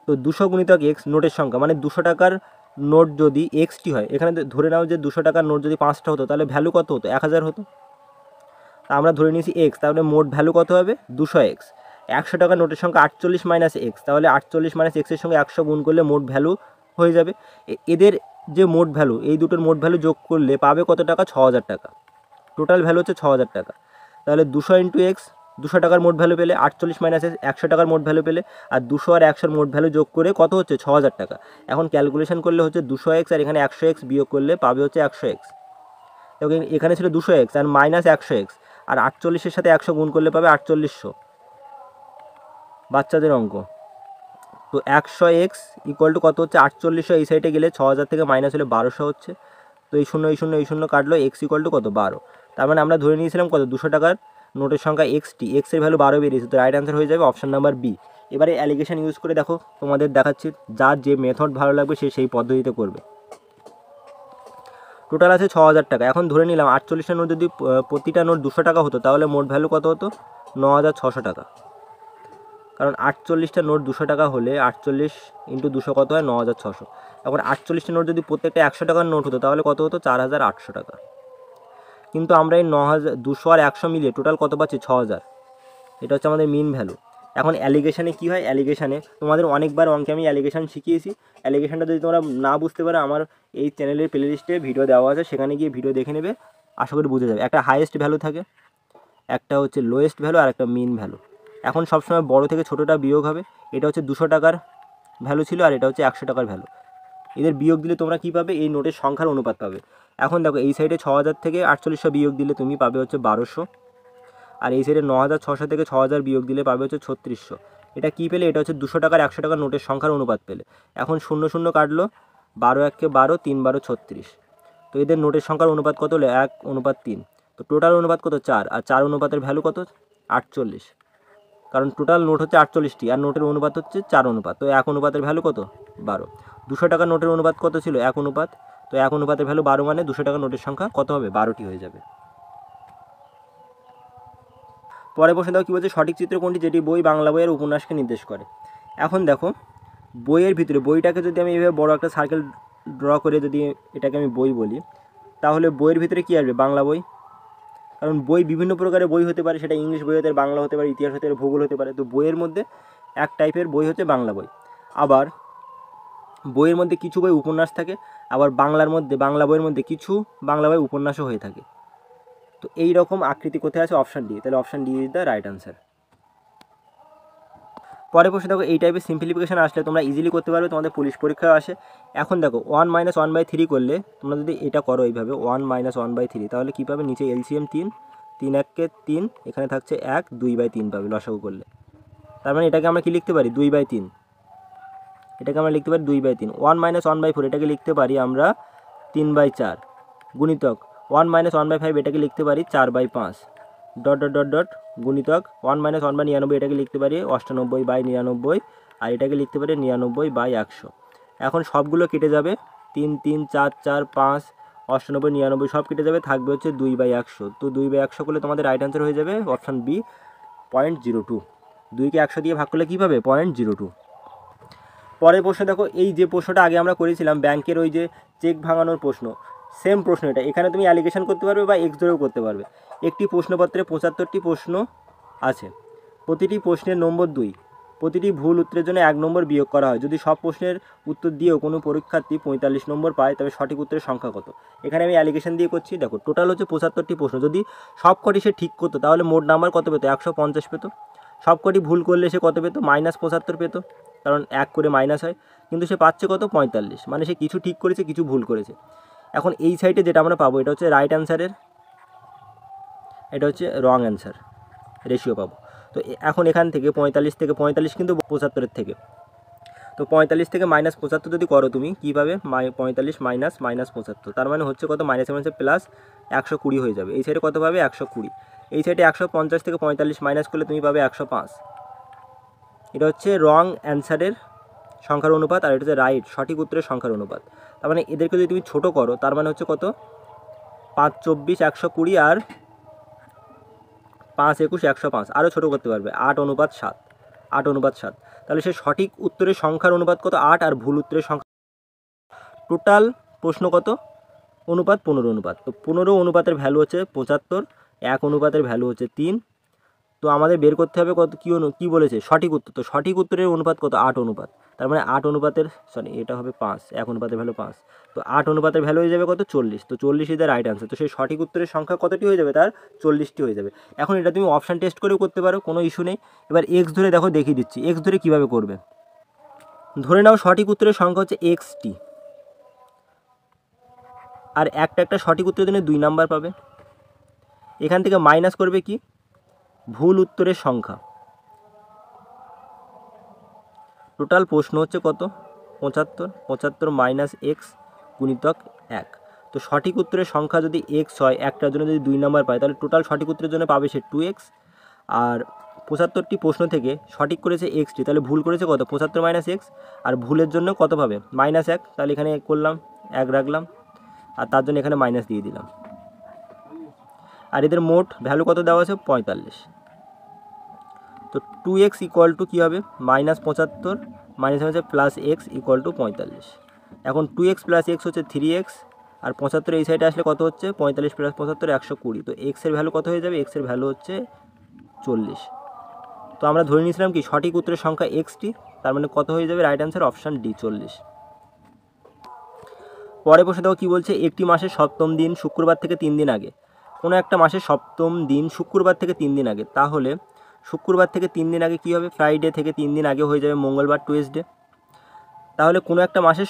তো 200 গুণিতক এক্স নোটের সংখ্যা মানে 200 টাকার নোট যদি এক্সটি হয়, এখানে ধরে নাও যে 200 টাকার নোট যদি 5টা হতো তাহলে ভ্যালু কত হতো? 1000 হতো। আমরা ধরে নিয়েছি এক্স, তাহলে মোট ভ্যালু কত হবে? 200 এক্স। 100 টাকার নোটের সংখ্যা 48 মাইনাস এক্স, তাহলে 48 মাইনাস এক্সের সঙ্গে 100 গুণ করলে মোট ভ্যালু হয়ে যাবে। এদের যে মোট ভ্যালু, এই দুটোর মোট ভ্যালু যোগ করলে পাবে কত টাকা? 6000 টাকা। টোটাল ভ্যালু হচ্ছে 6000 টাকা। তাহলে 200 ইন্টু এক্স, 200 টাকার মোট ভ্যালু পেলে, 48 মাইনাস 100 টাকার মোট ভ্যালু পেলে, আর 200 আর 100 মোট ভ্যালু যোগ করে কত হচ্ছে? 6000 টাকা। এখন ক্যালকুলেশন করলে হচ্ছে 200 এক্স আর এখানে 100 এক্স বিয়োগ করলে পাবে হচ্ছে 100 এক্স। এখানে ছিল 200 এক্স আর মাইনাস 100 এক্স, আর 48-এর সাথে 100 গুণ করলে পাবে 4800, বাচ্চাদের অঙ্ক। তো 100 এক্স ইকুয়াল টু কত হচ্ছে? 4800। এই সাইডে গেলে 6000 থেকে মাইনাস হলে 1200 হচ্ছে। তো এই শূন্য এই শূন্য এই শূন্য কাটলো, এক্স ইকুয়াল টু কত? 12। তার মানে আমরা ধরে নিয়েছিলাম কত? 200 টাকার নোটের সংখ্যা এক্সটি, এক্সের ভ্যালু 12 বেরিয়েছে। তো রাইট অ্যান্সার হয়ে যাবে অপশান নাম্বার বি। এবারে অ্যালিগেশন ইউজ করে দেখো, তোমাদের দেখাচ্ছি, যার যে মেথড ভালো লাগবে সে সেই পদ্ধতিতে করবে। টোটাল আছে 6000 টাকা। এখন ধরে নিলাম 48টা নোট যদি প্রতিটা নোট 200 টাকা হতো তাহলে মোট ভ্যালু কত হতো? 9600 টাকা। কারণ 48টা নোট 200 টাকা হলে 48 ইন্টু 200 কত হয়? 9600। এখন 48টা নোট যদি প্রত্যেকটা 100 টাকার নোট হতো তাহলে কত হতো? 4800 টাকা। কিন্তু আমরা এই 200 আর 100 মিলিয়ে টোটাল কত পাচ্ছি? 6000। এটা হচ্ছে আমাদের মিন ভ্যালু। এখন অ্যালিগেশানে কী হয়? অ্যালিগেশানে তোমাদের অনেকবার অঙ্কে আমি অ্যালিগেশান শিখিয়েছি। অ্যালিগেশানটা যদি তোমরা না বুঝতে পারো, আমার এই চ্যানেলের প্লেলিস্টে ভিডিও দেওয়া আছে, সেখানে গিয়ে ভিডিও দেখে নেবে, আশা করি বুঝে যাবে। একটা হাইয়েস্ট ভ্যালু থাকে, একটা হচ্ছে লোয়েস্ট ভ্যালু, আর একটা মিন ভ্যালু। এখন সবসময় বড় থেকে ছোটোটা বিয়োগ হবে। এটা হচ্ছে 200 টাকার ভ্যালু ছিল আর এটা হচ্ছে 100 টাকার ভ্যালু। এদের বিয়োগ দিলে তোমরা কী পাবে? এই নোটের সংখ্যার অনুপাত পাবে। এখন দেখো, এই সাইডে 6000 থেকে 4800 বিয়োগ দিলে তুমি পাবে হচ্ছে 1200, আর এই সাইডে 9600 থেকে 6000 বিয়োগ দিলে পাবে হচ্ছে 3600। এটা কী পেলে? এটা হচ্ছে 200 টাকার 100 টাকার নোটের সংখ্যার অনুপাত পেলে। এখন 0 0 কাটলো, 12 1 কে 12, 3 12 36। তো এদের নোটের সংখ্যার অনুপাত কত হলো? 1:3। তো টোটাল অনুপাত কত? 4, আর 4 অনুপাতের ভ্যালু কত? 48। কারণ টোটাল নোট হচ্ছে 48টি আর নোটের অনুপাত হচ্ছে 4 অনুপাত। তো 1 অনুপাতের ভ্যালু কত? 12। 200 টাকার নোটের অনুপাত কত ছিল? 1 অনুপাত। তো 1 অনুপাতের ভ্যালু 12 মানে 200 টাকার নোটের সংখ্যা কত হবে? 12টি হয়ে যাবে। পরে প্রশ্ন দেখো কী বলছে, সঠিক চিত্র কোনটি যেটি বই, বাংলা বই আর উপন্যাসকে নির্দেশ করে। এখন দেখো বইয়ের ভিতরে, বইটাকে যদি আমি এইভাবে বড় একটা সার্কেল ড্র করে যদি এটাকে আমি বই বলি, তাহলে বইয়ের ভিতরে কী আসবে? বাংলা বই। কারণ বই বিভিন্ন প্রকারের বই হতে পারে, সেটা ইংলিশ বই হতে পারে, বাংলা হতে পারে, ইতিহাস হতে পারে, ভূগোল হতে পারে। তো বইয়ের মধ্যে এক টাইপের বই হচ্ছে বাংলা বই। আবার বইয়ের মধ্যে কিছু বই উপন্যাস থাকে, আবার বাংলা বইয়ের মধ্যে কিছু বাংলা বই উপন্যাসও হয়ে থাকে। তো এই রকম আকৃতি কোথায় আছে? Option D. তাহলে option D is the right answer. পরে প্রশ্ন দেখো, এই টাইপের সিম্পলিফিকেশন আসলে তোমরা ইজিলি করতে পারবে, তোমাদের পুলিশ পরীক্ষাও আসে। এখন দেখো 1 - 1/3 করলে তোমরা যদি এটা করো এইভাবে 1 - 1/3, তাহলে কী পাবে? নিচে এলসিএম 3, 3 1 3, এখানে থাকছে 1, 2/3 পাবে লসাগু করলে। তার মানে এটাকে আমরা কি লিখতে পারি? 2/3। এটাকে আমরা লিখতে পারি 2/3। 1 - 1/4 এটাকে লিখতে পারি আমরা 3/4 গুণিতক 1 - 1/5 এটাকে লিখতে পারি 4/5 ডট ডট ডট ডট গুণিতক 1 - 1/99 এটাকে লিখতে পারি 98/99, আর এটাকে লিখতে পারি 99/100। এখন সবগুলো কেটে যাবে, 3 3 4 4 5 98 99 সব কেটে যাবে, থাকবে হচ্ছে 2/100। তো 2/100 করলে তোমাদের রাইট অ্যান্সার হয়ে যাবে অপশান বি 0.02। 2কে 100 দিয়ে ভাগ করলে কী পাবে? 0.02। পরের প্রশ্ন দেখো, এই যে প্রশ্নটা আগে আমরা করেছিলাম ব্যাংকের ওই যে চেক ভাঙানোর প্রশ্ন, সেম প্রশ্ন এটা। এখানে তুমি অ্যালিগেশন করতে পারবে বা এক্স ধরেও করতে পারবে। একটি প্রশ্নপত্রে 75টি প্রশ্ন আছে, প্রতিটি প্রশ্নের নম্বর 2, প্রতিটি ভুল উত্তরের জন্য 1 নম্বর বিয়োগ করা হয়। যদি সব প্রশ্নের উত্তর দিয়েও কোনো পরীক্ষার্থী 45 নম্বর পায়, তবে সঠিক উত্তরের সংখ্যা কত? এখানে আমি অ্যালিগেশন দিয়ে করছি। দেখো টোটাল হচ্ছে 75টি প্রশ্ন, যদি সব কটি সে ঠিক করতো তাহলে মোট নাম্বার কত পেতো? 150 পেতো। সব কটি ভুল করলে সে কত পেতো? -75 পেতো, কারণ 1 করে মাইনাস হয়। কিন্তু সে পাচ্ছে কত? 45, মানে সে কিছু ঠিক করেছে, কিছু ভুল করেছে। এখন এই সাইডে যেটা আমরা পাবো এটা হচ্ছে রাইট অ্যান্সারের, এটা হচ্ছে রং অ্যান্সার রেশিও পাবো। তো এখন এখান থেকে 45 কিন্তু 75-এর থেকে, তো 45 থেকে -75 যদি করো তুমি কী পাবে? 45 মাইনাস -75, তার মানে হচ্ছে কত? মাইনাসে মাইনাসে প্লাস 120 হয়ে যাবে। এই সাইডে কত পাবে? 120। এই সাইডে 150 থেকে 45 মাইনাস করলে তুমি পাবে 105। এটা হচ্ছে রং অ্যান্সারের সংখ্যার অনুপাত, আর এটা হচ্ছে রাইট সঠিক উত্তরের সংখ্যার অনুপাত। তার মানে এদেরকে যদি তুমি ছোটো করো, তার মানে হচ্ছে কত? 5 24 120, আর 5 21 105, আরও ছোটো করতে পারবে 8:7, 8:7। তাহলে সে সঠিক উত্তরের সংখ্যার অনুপাত কত? 8, আর ভুল উত্তরের সংখ্যা টোটাল প্রশ্ন কত? অনুপাত 15 অনুপাত। তো 15 অনুপাতের ভ্যালু হচ্ছে 75, 1 অনুপাতের ভ্যালু হচ্ছে 3। তো আমাদের বের করতে হবে কত, কী বলেছে? সঠিক উত্তর। তো সঠিক উত্তরের অনুপাত কত? 8 অনুপাত। তার মানে 8 অনুপাতের, এটা হবে 5, 1 অনুপাতের ভ্যালু 5। তো 8 অনুপাতের ভ্যালু হয়ে যাবে কত? 40। তো 40 ইজ দ্য রাইট অ্যান্সার। তো সেই সঠিক উত্তরের সংখ্যা কতটি হয়ে যাবে? তার 40টি হয়ে যাবে। এখন এটা তুমি অপশান টেস্ট করেও করতে পারো, কোনো ইস্যু নেই। এবার এক্স ধরে দেখো, দেখিয়ে দিচ্ছি এক্স ধরে কীভাবে করবে। ধরে নাও সঠিক উত্তরের সংখ্যা হচ্ছে XT, আর একটা সঠিক উত্তরের জন্য 2 নাম্বার পাবে। এখান থেকে মাইনাস করবে কি? ভুল উত্তরের সংখ্যা। টোটাল প্রশ্ন হচ্ছে কত? 75, 75 মাইনাস এক্স গুণিতক 1। তো সঠিক উত্তরের সংখ্যা যদি এক্স হয়, একটার জন্য যদি 2 নাম্বার পায়, তাহলে টোটাল সঠিক উত্তরের জন্য পাবে সে 2x। আর 75টি প্রশ্ন থেকে সঠিক করেছে XT, তাহলে ভুল করেছে কত? 75 মাইনাস এক্স, আর ভুলের জন্য কত পাবে? -1। তাহলে এখানে করলাম 1 রাখলাম, আর তার জন্য এখানে মাইনাস দিয়ে দিলাম। আর এদের মোট ভ্যালু কত দেওয়া আছে? 45। তো 2x ইকুয়াল টু কী হবে? -75 মাইনাস হচ্ছে প্লাস এক্স ইকুয়াল টু 45। এখন 2x প্লাস এক্স হচ্ছে 3x, আর 75 এই সাইডে আসলে কত হচ্ছে? 45 প্লাস 75 120। তো এক্সের ভ্যালু কত হয়ে যাবে? এক্সের ভ্যালু হচ্ছে 40। তো আমরা ধরে নিয়েছিলাম কি সঠিক উত্তরের সংখ্যা XT, তার মানে কত হয়ে যাবে? Right answer option D 40। পরে বসে দেখো কী বলছে, একটি মাসের সপ্তম দিন শুক্রবার থেকে 3 দিন আগে। কোনো একটা মাসের সপ্তম দিন শুক্রবার থেকে 3 দিন আগে, তাহলে শুক্রবার থেকে 3 দিন আগে কী হবে? ফ্রাইডে থেকে 3 দিন আগে হয়ে যাবে মঙ্গলবার, টুয়েসডে। তাহলে কোনো একটা মাসের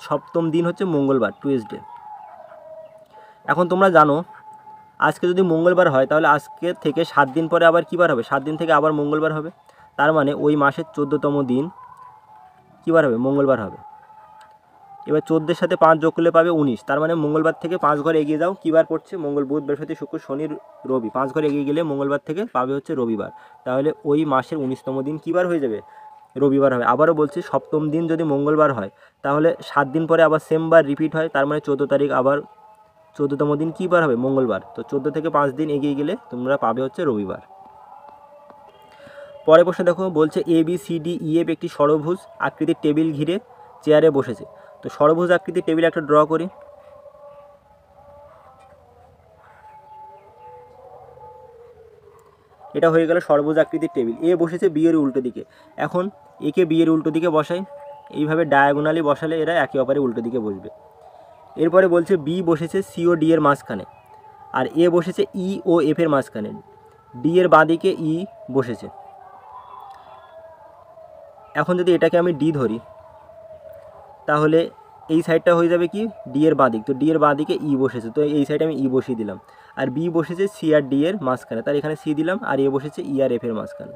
সপ্তম দিন হচ্ছে মঙ্গলবার, টুয়েসডে। এখন তোমরা জানো আজকে যদি মঙ্গলবার হয়, তাহলে আজকে থেকে 7 দিন পরে আবার কী বার হবে? 7 দিন থেকে আবার মঙ্গলবার হবে। তার মানে ওই মাসের 14তম দিন কী বার হবে? মঙ্গলবার হবে। এবার 14-এর সাথে 5 যোগ করলে পাবে 19। তার মানে মঙ্গলবার থেকে 5 ঘর এগিয়ে যাও, কী বার পড়ছে? মঙ্গল, বুধ, বৃহস্পতি, শুক্র, শনি, রবি। 5 ঘর এগিয়ে গেলে মঙ্গলবার থেকে পাবে হচ্ছে রবিবার। তাহলে ওই মাসের 19তম দিন কী বার হয়ে যাবে? রবিবার হবে। আবারও বলছি, সপ্তম দিন যদি মঙ্গলবার হয় তাহলে 7 দিন পরে আবার সেম বার রিপিট হয়, তার মানে 14 তারিখ আবার 14তম দিন কী বার হবে? মঙ্গলবার। তো 14 থেকে 5 দিন এগিয়ে গেলে তোমরা পাবে হচ্ছে রবিবার। পরের প্রশ্ন দেখো, বলছে ABCDEF একটি ষড়ভুজ আকৃতির টেবিল ঘিরে চেয়ারে বসেছে। তো ষড়ভুজ আকৃতির টেবিল একটা ড্র করি। এটা হয়ে গেল ষড়ভুজ আকৃতির টেবিল। এ বসেছে বি এর উল্টো দিকে। এখন একে বি এর উল্টো দিকে বসাই, এইভাবে ডায়াগোনালি বসালে এরা একে অপরের উল্টো দিকে বসবে। এরপরে বলছে বি বসেছে সি ও ডি এর মাঝখানে, আর এ বসেছে ই ও এফ এর মাঝখানে। ডি এর বাঁদিকে ই বসেছে। এখন যদি এটাকে আমি ডি ধরি তাহলে এই সাইডটা হয়ে যাবে কি? ডি এর বাঁদিক। তো ডি এর বাঁদিকে ই বসেছে, তো এই সাইডে আমি ই বসিয়ে দিলাম। আর বি বসেছে সি আর ডি এর মাঝখানে, তার এখানে সি দিলাম। আর এ বসেছে ই আর এফ এর মাঝখানে।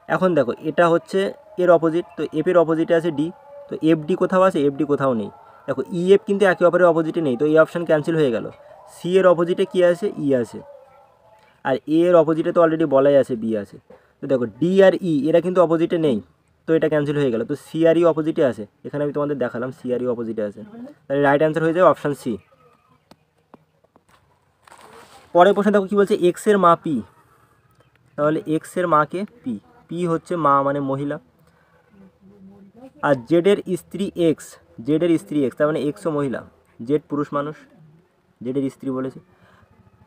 এখন দেখো, এটা হচ্ছে এর অপোজিট, তো এফ এর অপোজিটে আছে ডি। তো এফ ডি কোথাও আছে? এফ ডি কোথাও নেই। দেখো ই এফ কিন্তু একে অপরের অপোজিটে নেই, তো এই অপশান ক্যান্সেল হয়ে গেল। সি এর অপোজিটে কী আছে? ই আছে। আর এ এর অপোজিটে তো অলরেডি বলাই আছে, বি আছে। তো দেখো ডি আর ই এরা কিন্তু অপোজিটে নেই, তো এটা ক্যান্সেল হয়ে গেল। তো সি আর ই অপোজিটে আছে, এখানে আমি তোমাদের দেখালাম সি আর ই অপোজিটে আছে, তাহলে রাইট অ্যান্সার হয়ে যাবে অপশান সি। পরের প্রশ্ন দেখো কী বলছে, এক্স এর মা পি। তাহলে এক্স এর মাকে পি, পি হচ্ছে মা মানে মহিলা। আর জেডের স্ত্রী এক্স, জেডের স্ত্রী এক্স, তার মানে এক্সও মহিলা, জেড পুরুষ মানুষ, জেডের স্ত্রী বলেছে।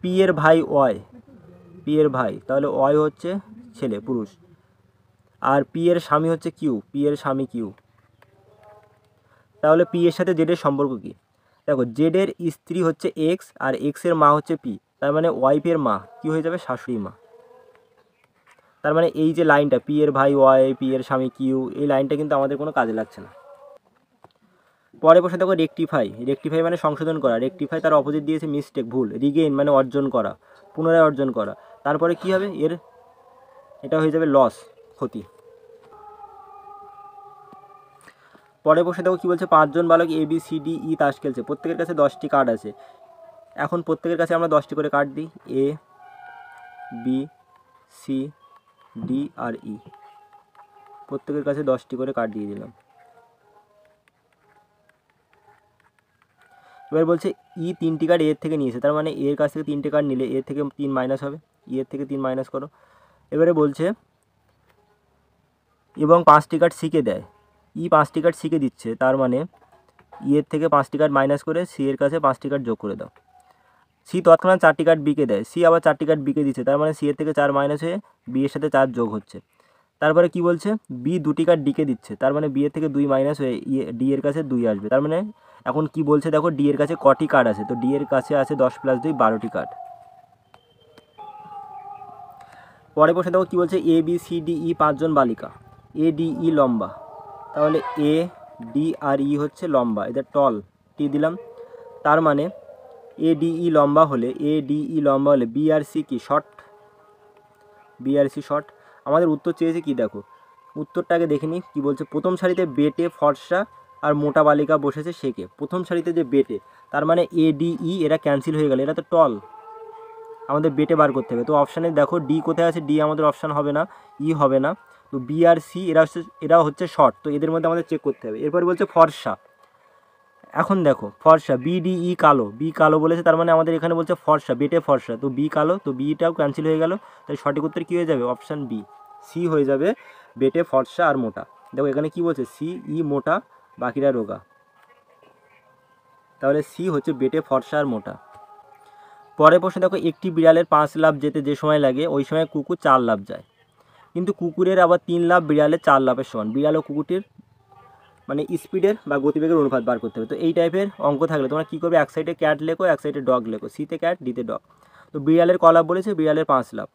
পি এর ভাই ওয়াই, পি এর ভাই, তাহলে ওয়াই হচ্ছে ছেলে পুরুষ। আর পি এর স্বামী হচ্ছে কিউ, পি এর স্বামী কিউ। তাহলে পি এর সাথে জেডের সম্পর্ক কী? দেখো জেডের স্ত্রী হচ্ছে এক্স আর এক্সের মা হচ্ছে পি, তার মানে ওয়াইফের মা কী হয়ে যাবে? শাশুড়ি মা। তার মানে এই যে লাইনটা পি এর ভাই ওয়াই, পি এর স্বামী কিউ, এই লাইনটা কিন্তু আমাদের কোনো কাজে লাগছে না। পরে বসে দেখো রেকটিফাই, রেকটিফাই মানে সংশোধন করা। রেকটিফাই তার অপোজিট দিয়েছে মিস্টেক, ভুল। রিগেইন মানে অর্জন করা, পুনরায় অর্জন করা। তারপরে কি হবে এর? এটা হয়ে যাবে লস, ক্ষতি। পরে বসে দেখো কী বলছে, 5 জন বালক ABCDE তাস খেলছে, প্রত্যেকের কাছে 10টি কার্ড আছে। এখন প্রত্যেকের কাছে আমরা 10টি করে কার্ড দিই, এ বি সি ডি আর ই, প্রত্যেকের কাছে 10টি করে কার্ড দিয়ে দিলাম। এবার বলছে ই 3টি কার্ড এর থেকে নিয়েছে, তার মানে এর কাছ থেকে 3টে কার্ড নিলে এর থেকে 3 মাইনাস হবে, ই এর থেকে 3 মাইনাস করো। এবারে বলছে এবং 5টি কার্ড সিকে দেয়, ই 5টি কার্ড সিকে দিচ্ছে, তার মানে ই এর থেকে 5টি কার্ড মাইনাস করে সি এর কাছে 5টি কার্ড যোগ করে দাও। সি তৎক্ষণাৎ 4টি কার্ড বিকে দেয়, সি আবার 4টি কার্ড বিকে দিচ্ছে, তার মানে সি এর থেকে 4 মাইনাস হয়ে বি এর সাথে 4 যোগ হচ্ছে। তারপরে কি বলছে, বি 2টি কার্ড ডিকে দিচ্ছে, তার মানে বি এর থেকে 2 মাইনাস হয়ে ডি এর কাছে 2 আসবে। তার মানে এখন কি বলছে দেখো, ডি এর কাছে কটি কার্ড আছে? তো ডি এর কাছে আছে 10 + 2 12টি কার্ড। পরে বসে দেখো কী বলছে, ABCDE 5 জন বালিকা, ADE লম্বা, তাহলে এ ডি আর ই হচ্ছে লম্বা, এদের টল, টি দিলাম। তার মানে ADE লম্বা হলে, ADE লম্বা হলে বি আর সি কি? শর্ট, বি আর সি শর্ট। আমাদের উত্তর চেয়েছে কি দেখো, উত্তরটাকে দেখে নিই কী বলছে। প্রথম সারিতে বেটে ফর্সা আর মোটা বালিকা বসেছে সেকে, প্রথম সারিতে যে বেটে, তার মানে ADE এরা ক্যান্সেল হয়ে গেল, এরা তো টল, আমাদের বেটে বার করতে হবে। তো অপশানে দেখো ডি কোথায় আছে? ডি আমাদের অপশান হবে না, ই হবে না। তো বি আর সি এরা হচ্ছে শর্ট, তো এদের মধ্যে আমাদের চেক করতে হবে। এরপরে বলছে ফর্সা। এখন দেখো ফর্সা, BDE কালো, বি কালো বলেছে, তার মানে আমাদের এখানে বলছে ফর্সা, বেটে ফর্সা, তো বি কালো, তো বিটাও ক্যান্সেল হয়ে গেল। তাই সঠিক উত্তর কী হয়ে যাবে? অপশান বি, সি হয়ে যাবে, বেটে ফর্সা আর মোটা। দেখো এখানে কি বলছে, সি ই মোটা, বাকিরা রোগা, তাহলে সি হচ্ছে বেটে ফর্সা আর মোটা। পরের প্রশ্নে দেখো, একটি বিড়ালের 5 লাফ যেতে যে সময় লাগে ওই সময় কুকুর 4 লাফ যায়, কিন্তু কুকুরের আবার 3 লাফ বিড়ালের 4 লাফের সমান। বিড়াল ও কুকুরটির মানে স্পিডের বা গতিবেগের অনুপাত বার করতে হবে। তো এই টাইপের অঙ্ক থাকলে তোমরা কী করবে, এক সাইডে ক্যাট লেখো, এক সাইডে ডগ লেখো, সিতে ক্যাট, ডিতে ডগ। তো বিড়ালের ক লাফ বলেছে? বিড়ালের 5 লাফ।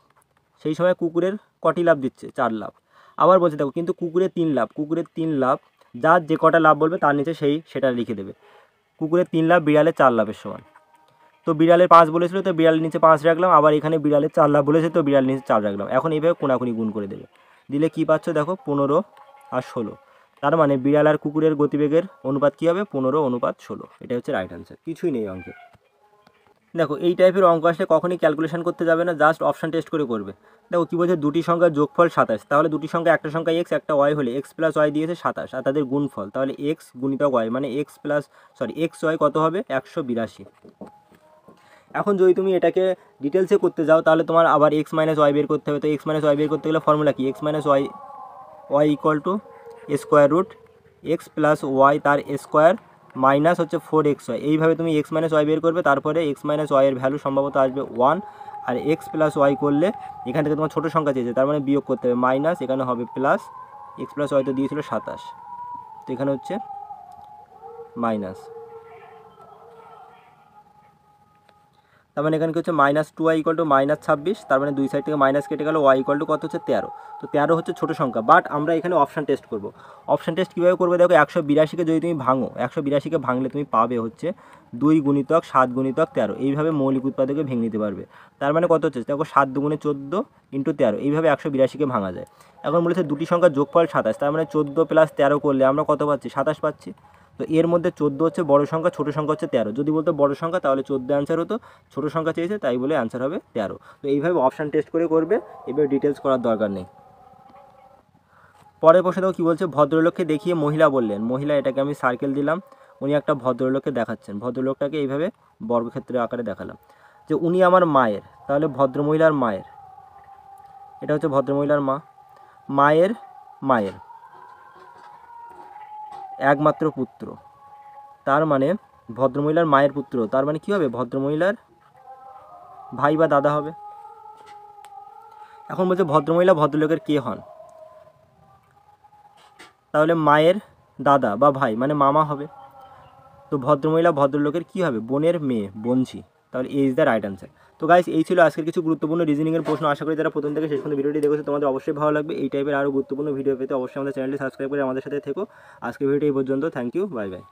সেই সময় কুকুরের কটি লাফ দিচ্ছে? 4 লাফ। আবার বলছে দেখো, কিন্তু কুকুরের 3 লাফ, কুকুরের 3 লাফ, যার যে কটা লাফ বলবে তার নিচে সেটা লিখে দেবে। কুকুরের 3 লাফ বিড়ালের 4 লাফের সমান। তো বিড়ালের 5 বলেছিল, তো বিড়ালের নিচে 5 রাখলাম, আবার এখানে বিড়ালের 4 লাফ বলেছে, তো বিড়ালের নিচে 4 রাখলাম। এখন এইভাবে কোনাকুনি গুণ করে দেবে, দিলে কী পাচ্ছ দেখো, 15 আর 16। তার মানে বিড়াল আর কুকুরের গতিবেগের অনুপাত কী হবে? 15 অনুপাত 16। এটা হচ্ছে রাইট অ্যান্সার, কিছুই নেই অঙ্কে। দেখো এই টাইপের অঙ্ক আসলে কখনই ক্যালকুলেশন করতে যাবে না, জাস্ট অপশান টেস্ট করে করবে। দেখো কী বলছে, দুটি সংখ্যার যোগফল 27, তাহলে দুটি সংখ্যা একটা সংখ্যা এক্স একটা ওয়াই হলে এক্স প্লাস ওয়াই দিয়েছে 27, আর তাদের গুণফল তাহলে এক্স গুণিতক ওয়াই মানে এক্স ওয়াই কত হবে 182। এখন যদি তুমি এটাকে ডিটেলসে করতে যাও তাহলে তোমার আবার এক্স মাইনাস ওয়াই বের করতে হবে। তো এক্স মাইনাস ওয়াই বের করতে গেলে ফর্মুলা কি, X minus Y Y equal to square root X plus Y তার স্কোয়ার মাইনাস হচ্ছে 4xy। এইভাবে তুমি এক্স মাইনাস ওয়াই বের করবে, তারপরে এক্স মাইনাস ওয়াইয়ের ভ্যালু সম্ভবত আসবে 1, আর এক্স প্লাস ওয়াই করলে এখান থেকে তোমার ছোটো সংখ্যা চেয়েছে তার মানে বিয়োগ করতে হবে, মাইনাস এখানে হবে প্লাস, এক্স প্লাস ওয়াই তো দিয়েছিল 27, তো এখানে হচ্ছে মাইনাস, তার মানে এখানে কি হচ্ছে -2y ইকুয়াল টু -26, তার মানে দুই সাইড থেকে মাইনাস কেটে গেল, y ইকুয়াল টু কত হচ্ছে 13। তো 13 হচ্ছে ছোটো সংখ্যা, বাট আমরা এখানে অপশান টেস্ট করব। অপশান টেস্ট কীভাবে করবে দেখো, 182কে যদি তুমি ভাঙো, 182কে ভাঙলে তুমি পাবে হচ্ছে 2 গুণিতক 7 গুণিতক 13, এইভাবে মৌলিক উৎপাদকে ভেঙে নিতে পারবে। তার মানে কত হচ্ছে দেখো 7 দুগুণে 14 ইন্টু 13, এইভাবে 182কে ভাঙা যায়। এখন বলেছে দুটি সংখ্যার যোগফল 27, তার মানে 14 প্লাস 13 করলে আমরা কত পাচ্ছি 27 পাচ্ছি। তো এর মধ্যে 14 হচ্ছে বড় সংখ্যা, ছোটো সংখ্যা হচ্ছে 13। যদি বলতো বড় সংখ্যা তাহলে 14 অ্যান্সার হতো, ছোটো সংখ্যা চেয়েছে তাই বলে অ্যান্সার হবে 13। তো এইভাবে অপশান টেস্ট করে করবে, এবার ডিটেলস করার দরকার নেই। পরের প্রশ্ন দেখো কী বলছে, ভদ্রলোককে দেখিয়ে মহিলা বললেন, মহিলা এটাকে আমি সার্কেল দিলাম, উনি একটা ভদ্রলোককে দেখাচ্ছেন, ভদ্রলোকটাকে এইভাবে বর্গক্ষেত্রের আকারে দেখালাম যে উনি আমার মায়ের, তাহলে ভদ্রমহিলার মায়ের, এটা হচ্ছে ভদ্রমহিলার মা, মায়ের মায়ের একমাত্র পুত্র, তার মানে ভদ্রমহিলার মায়ের পুত্র, তার মানে কী হবে ভদ্রমহিলার ভাই বা দাদা হবে। এখন বলছে ভদ্রমহিলা ভদ্রলোকের কে হন, তাহলে মায়ের দাদা বা ভাই মানে মামা হবে। তো ভদ্রমহিলা ভদ্রলোকের কী হবে, বোনের মেয়ে, বোনঝি, তাহলে এ ইজ দ্য রাইট অ্যান্সার। তো গাইস এই ছিল আজকের কিছু গুরুত্বপূর্ণ রিজনিংয়ের প্রশ্ন। আশা করি যারা প্রথম থেকে শেষ পর্যন্ত ভিডিওটি দেখেছো তোমাদের অবশ্যই ভালো লাগবে। এই টাইপের আরও গুরুত্বপূর্ণ ভিডিও পেতে অবশ্যই আমাদের চ্যানেলটি সাবস্ক্রাইব করে আমাদের সাথে থেকো। আজকের ভিডিওটি এই পর্যন্ত, থ্যাংক ইউ, বাই বাই।